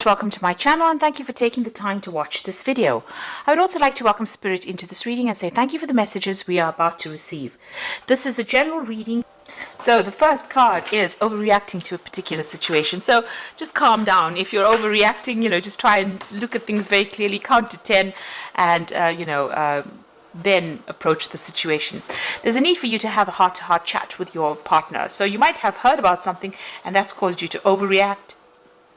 Welcome to my channel and thank you for taking the time to watch this video. I would also like to welcome Spirit into this reading and say thank you for the messages we are about to receive. This is a general reading. So the first card is overreacting to a particular situation. So just calm down. If you're overreacting, just try and look at things very clearly, count to 10 and, then approach the situation. There's a need for you to have a heart-to-heart chat with your partner. So you might have heard about something and that's caused you to overreact.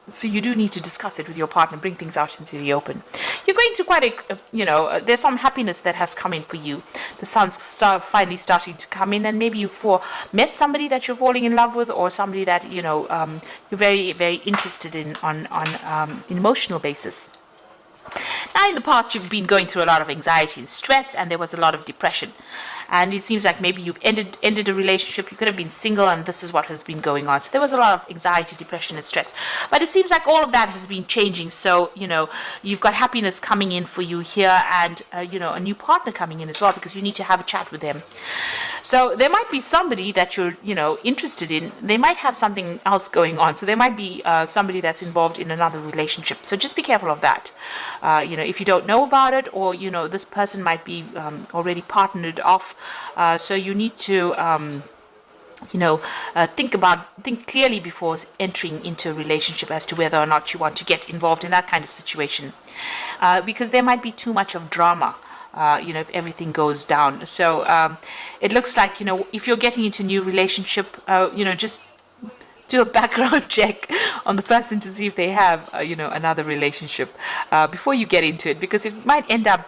So you do need to discuss it with your partner, bring things out into the open. You're going through quite a, there's some happiness that has come in for you. The sun's finally starting to come in, and maybe you've met somebody that you're falling in love with, or somebody that, you're very, very interested in on an emotional basis. Now, in the past, you've been going through a lot of anxiety and stress, and there was a lot of depression. And it seems like maybe you've ended a relationship. You could have been single, and this is what has been going on. So there was a lot of anxiety, depression, and stress. But it seems like all of that has been changing. So, you've got happiness coming in for you here, and, a new partner coming in as well, because you need to have a chat with them. So there might be somebody that you're, interested in. They might have something else going on. So there might be somebody that's involved in another relationship. So just be careful of that. If you don't know about it, or, this person might be already partnered off. So you need to, think clearly before entering into a relationship as to whether or not you want to get involved in that kind of situation. Because there might be too much of drama. If everything goes down. So it looks like, if you're getting into a new relationship, just do a background check on the person to see if they have, another relationship before you get into it, because it might end up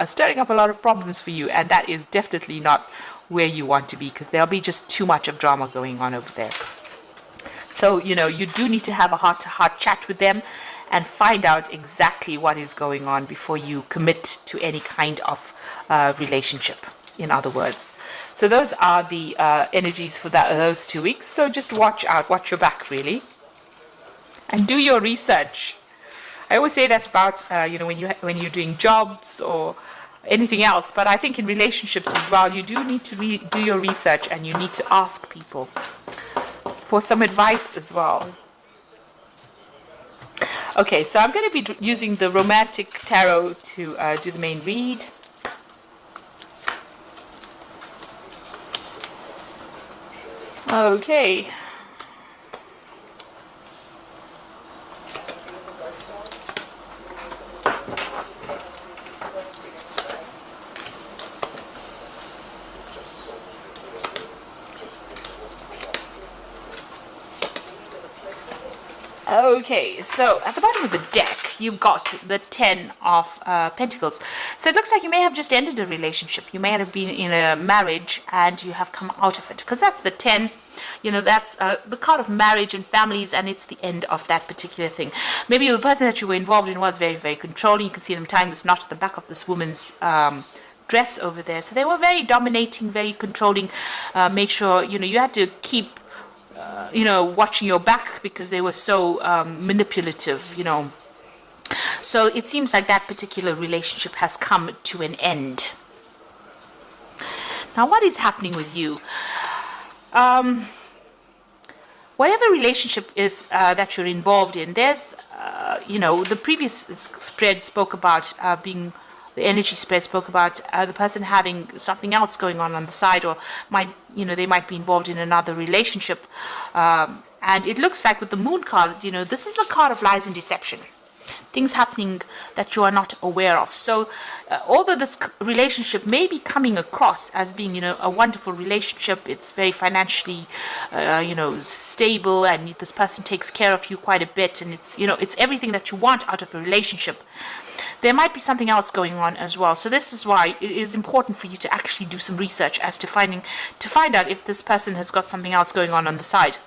stirring up a lot of problems for you, and that is definitely not where you want to be, because there'll be just too much of drama going on over there. So, you do need to have a heart-to-heart chat with them and find out exactly what is going on before you commit to any kind of relationship, in other words. So those are the energies for those 2 weeks. So just watch your back, really, and do your research. I always say that about when you're doing jobs or anything else, but I think in relationships as well, you do need to do your research, and you need to ask people for some advice as well. Okay, so I'm going to be using the Romantic Tarot to do the main read. Okay. Okay, so at the bottom of the deck, you've got the 10 of Pentacles. So it looks like you may have just ended a relationship. You may have been in a marriage and you have come out of it. Because that's the 10, that's the card of marriage and families, and it's the end of that particular thing. Maybe the person that you were involved in was very, very controlling. You can see them tying this knot at the back of this woman's dress over there. So they were very dominating, very controlling. Make sure, you had to keep watching your back, because they were so manipulative, So it seems like that particular relationship has come to an end. Now, what is happening with you? Whatever relationship is that you're involved in, there's, the previous spread spoke about the energy spread spoke about the person having something else going on the side, or they might be involved in another relationship. And it looks like with the Moon card, this is a card of lies and deception. Things happening that you are not aware of. So although this relationship may be coming across as being, a wonderful relationship, it's very financially, stable, and this person takes care of you quite a bit, and it's everything that you want out of a relationship. There might be something else going on as well. So this is why it is important for you to actually do some research as to find out if this person has got something else going on the side.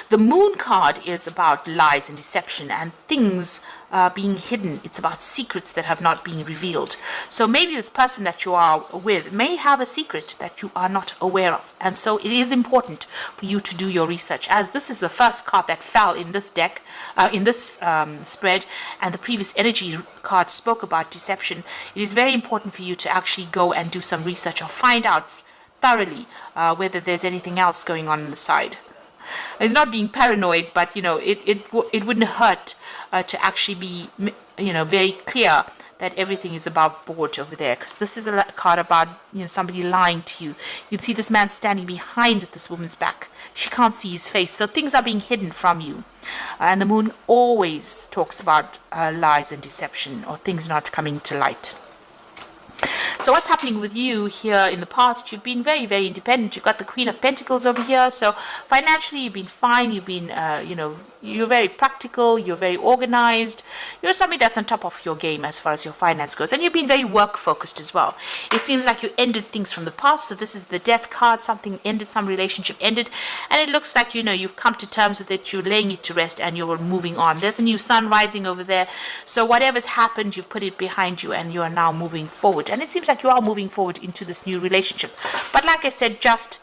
The Moon card is about lies and deception and things being hidden. It's about secrets that have not been revealed. So maybe this person that you are with may have a secret that you are not aware of. And so it is important for you to do your research, as this is the first card that fell in this deck, in this spread, and the previous energy card spoke about deception. It is very important for you to actually go and do some research or find out thoroughly whether there's anything else going on the side. it's not being paranoid, but it wouldn't hurt to actually be very clear that everything is above board over there, because this is a card about somebody lying to you. You'd see this man standing behind this woman's back. She can't see his face, so things are being hidden from you. And the moon always talks about lies and deception, or things not coming to light. So what's happening with you here in the past? You've been very, very independent. You've got the Queen of Pentacles over here. So financially, you've been fine. You've been, you're very practical. You're very organized. You're somebody that's on top of your game as far as your finance goes. And you've been very work focused as well. It seems like you ended things from the past. So this is the Death card. Something ended, some relationship ended. And it looks like, you've come to terms with it. You're laying it to rest and you're moving on. There's a new sun rising over there. So whatever's happened, you've put it behind you and you are now moving forward. And it seems like you are moving forward into this new relationship. But like I said, just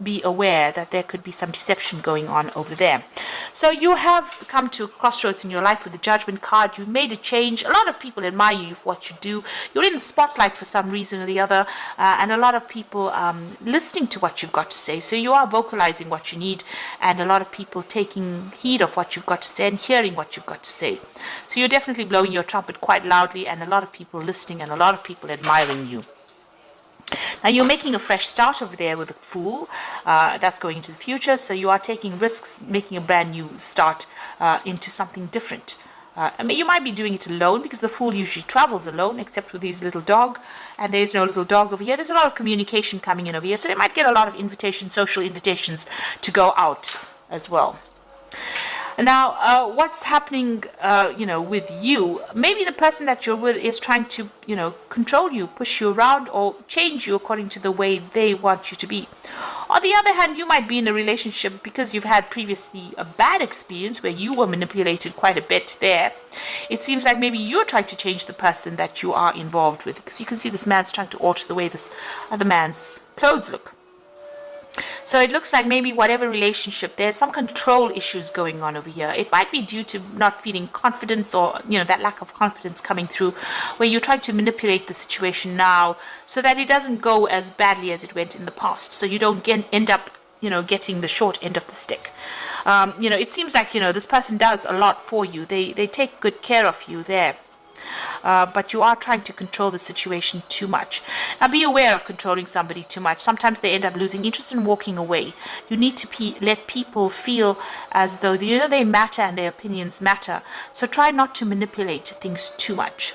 be aware that there could be some deception going on over there. So you have come to a crossroads in your life with the Judgment card. You've made a change. A lot of people admire you for what you do. You're in the spotlight for some reason or the other, and a lot of people listening to what you've got to say. So you are vocalizing what you need, and a lot of people taking heed of what you've got to say and hearing what you've got to say. So you're definitely blowing your trumpet quite loudly, and a lot of people listening and a lot of people admiring you. Now you're making a fresh start over there with the Fool. That's going into the future. So you are taking risks, making a brand new start into something different. You might be doing it alone, because the Fool usually travels alone, except with his little dog. And there's no little dog over here. There's a lot of communication coming in over here. So they might get a lot of invitations, social invitations to go out as well. Now, what's happening, with you? Maybe the person that you're with is trying to, control you, push you around, or change you according to the way they want you to be. On the other hand, you might be in a relationship because you've had previously a bad experience where you were manipulated quite a bit there. It seems like maybe you're trying to change the person that you are involved with, because you can see this man's trying to alter the way this other man's clothes look. So it looks like maybe whatever relationship, there's some control issues going on over here. It might be due to not feeling confidence, or, that lack of confidence coming through, where you're trying to manipulate the situation now so that it doesn't go as badly as it went in the past. So you don't end up, getting the short end of the stick. It seems like, this person does a lot for you. They take good care of you there. But you are trying to control the situation too much. Now be aware of controlling somebody too much. Sometimes they end up losing interest and walking away. You need to let people feel as though they matter and their opinions matter. So try not to manipulate things too much.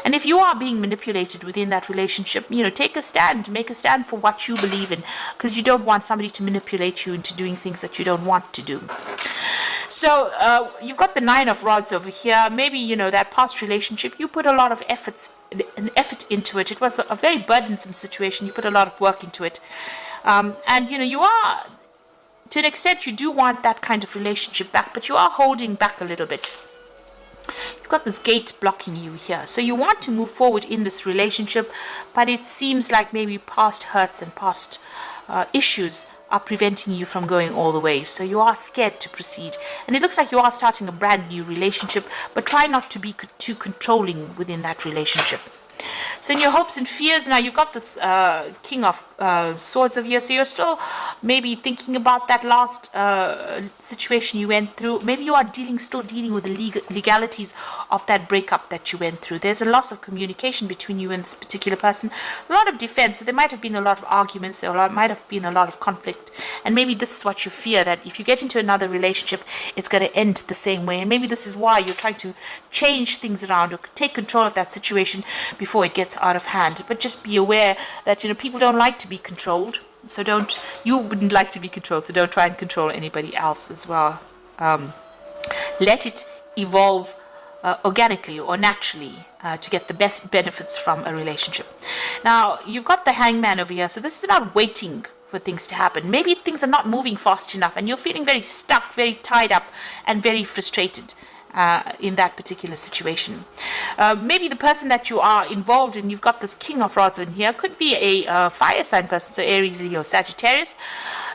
And if you are being manipulated within that relationship, take a stand, make a stand for what you believe in, because you don't want somebody to manipulate you into doing things that you don't want to do. So you've got the Nine of Rods over here. Maybe, that past relationship, you put a lot of effort into it. It was a very burdensome situation. You put a lot of work into it. And, you are, to an extent, you do want that kind of relationship back, but you are holding back a little bit. You've got this gate blocking you here. So you want to move forward in this relationship, but it seems like maybe past hurts and past issues are preventing you from going all the way. So you are scared to proceed. And it looks like you are starting a brand new relationship, but try not to be too controlling within that relationship. So in your hopes and fears, now you've got this King of Swords over here. So you're still maybe thinking about that last situation you went through. Maybe you are still dealing with the legalities of that breakup that you went through. There's a loss of communication between you and this particular person. A lot of defense. So there might have been a lot of arguments. There might have been a lot of conflict. And maybe this is what you fear, that if you get into another relationship, it's going to end the same way. And maybe this is why you're trying to change things around or take control of that situation before it gets out of hand. But just be aware that people don't like to be controlled, so you wouldn't like to be controlled, so don't try and control anybody else as well. Let it evolve organically or naturally to get the best benefits from a relationship. Now you've got the Hangman over here, so this is about waiting for things to happen. Maybe things are not moving fast enough and you're feeling very stuck, very tied up and very frustrated in that particular situation. Maybe the person that you are involved in, you've got this King of Rods in here, could be a fire sign person, so Aries, Leo, Sagittarius.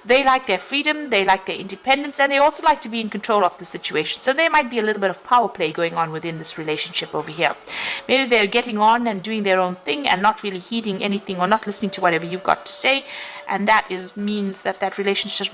They like their freedom, they like their independence, and they also like to be in control of the situation. So there might be a little bit of power play going on within this relationship over here. Maybe they're getting on and doing their own thing and not really heeding anything or not listening to whatever you've got to say, and that means that relationship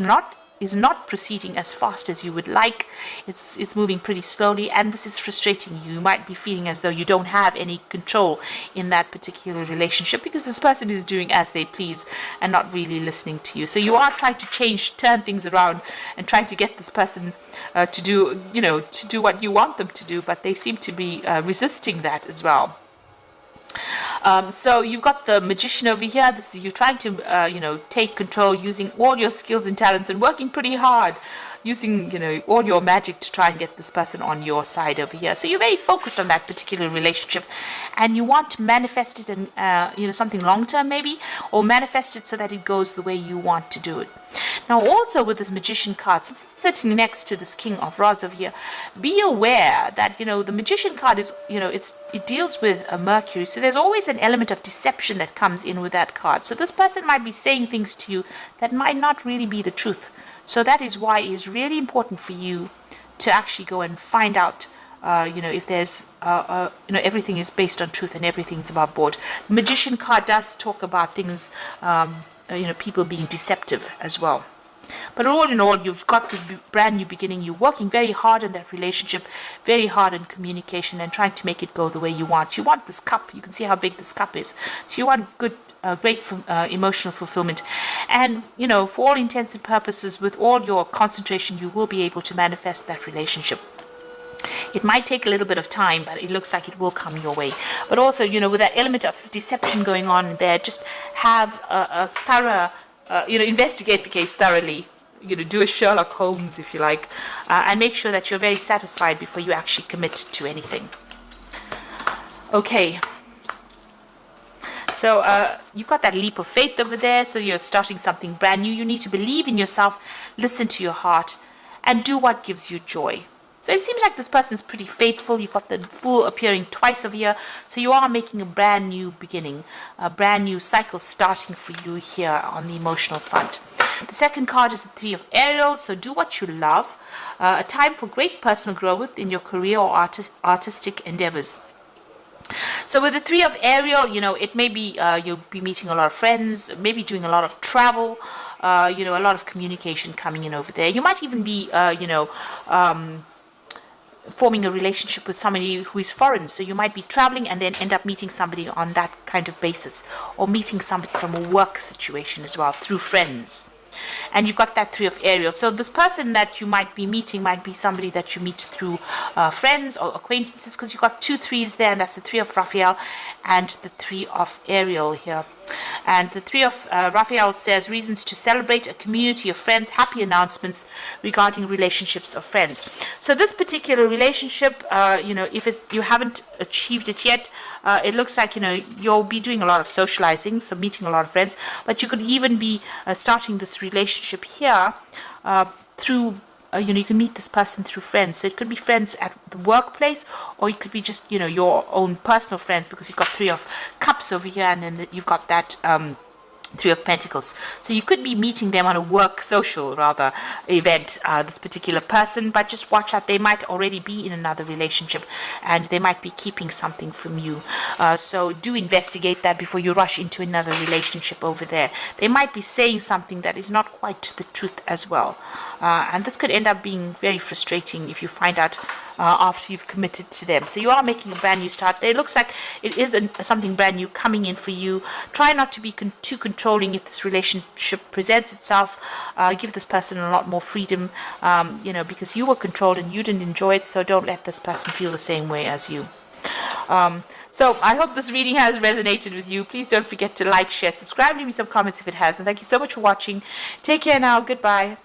is not proceeding as fast as you would like. It's moving pretty slowly, and this is frustrating you. You might be feeling as though you don't have any control in that particular relationship because this person is doing as they please and not really listening to you. So you are trying to turn things around and trying to get this person to do what you want them to do, but they seem to be resisting that as well. So you've got the magician over here. This is you trying to, take control using all your skills and talents and working pretty hard, using, all your magic to try and get this person on your side over here. So you're very focused on that particular relationship, and you want to manifest it in, something long term maybe, or manifest it so that it goes the way you want to do it. Now, also with this magician card, since it's sitting next to this king of rods over here, be aware that, the magician card is, it deals with a Mercury. So there's always an element of deception that comes in with that card. So this person might be saying things to you that might not really be the truth. So that is why it is really important for you to actually go and find out, if there's, everything is based on truth and everything's above board. The magician card does talk about things, people being deceptive as well. But all in all, you've got this brand new beginning. You're working very hard in that relationship, very hard in communication and trying to make it go the way you want. You want this cup. You can see how big this cup is. So you want good, great emotional fulfillment. And, for all intents and purposes, with all your concentration, you will be able to manifest that relationship. It might take a little bit of time, but it looks like it will come your way. But also, with that element of deception going on there, just have a thorough, investigate the case thoroughly. Do a Sherlock Holmes, if you like, and make sure that you're very satisfied before you actually commit to anything. Okay. So you've got that leap of faith over there. So you're starting something brand new. You need to believe in yourself, listen to your heart, and do what gives you joy. So it seems like this person is pretty faithful. You've got the Fool appearing twice over here. So you are making a brand new beginning, a brand new cycle starting for you here on the emotional front. The second card is the Three of Ariel. So do what you love. A time for great personal growth in your career or artistic endeavors. So with the Three of Ariel, it may be you'll be meeting a lot of friends, maybe doing a lot of travel, a lot of communication coming in over there. You might even be, forming a relationship with somebody who is foreign. So you might be traveling and then end up meeting somebody on that kind of basis, or meeting somebody from a work situation as well through friends. And you've got that Three of Ariel. So this person that you might be meeting might be somebody that you meet through friends or acquaintances, because you've got 2 threes there, and that's the Three of Raphael and the Three of Ariel here. And the Three of Raphael says reasons to celebrate, a community of friends, happy announcements regarding relationships of friends. So this particular relationship, if you haven't achieved it yet, it looks like, you'll be doing a lot of socializing, so meeting a lot of friends, but you could even be starting this relationship here through you can meet this person through friends. So it could be friends at the workplace, or it could be just, your own personal friends, because you've got Three of Cups over here, and then you've got that Three of Pentacles. So you could be meeting them on a work social event, this particular person, but just watch out. They might already be in another relationship and they might be keeping something from you. So do investigate that before you rush into another relationship over there. They might be saying something that is not quite the truth as well. And this could end up being very frustrating if you find out after you've committed to them. So you are making a brand new start. It looks like it is something brand new coming in for you. Try not to be too controlling if this relationship presents itself. Give this person a lot more freedom, because you were controlled and you didn't enjoy it. So don't let this person feel the same way as you. So I hope this reading has resonated with you. Please don't forget to like, share, subscribe, leave me some comments if it has. And thank you so much for watching. Take care now. Goodbye.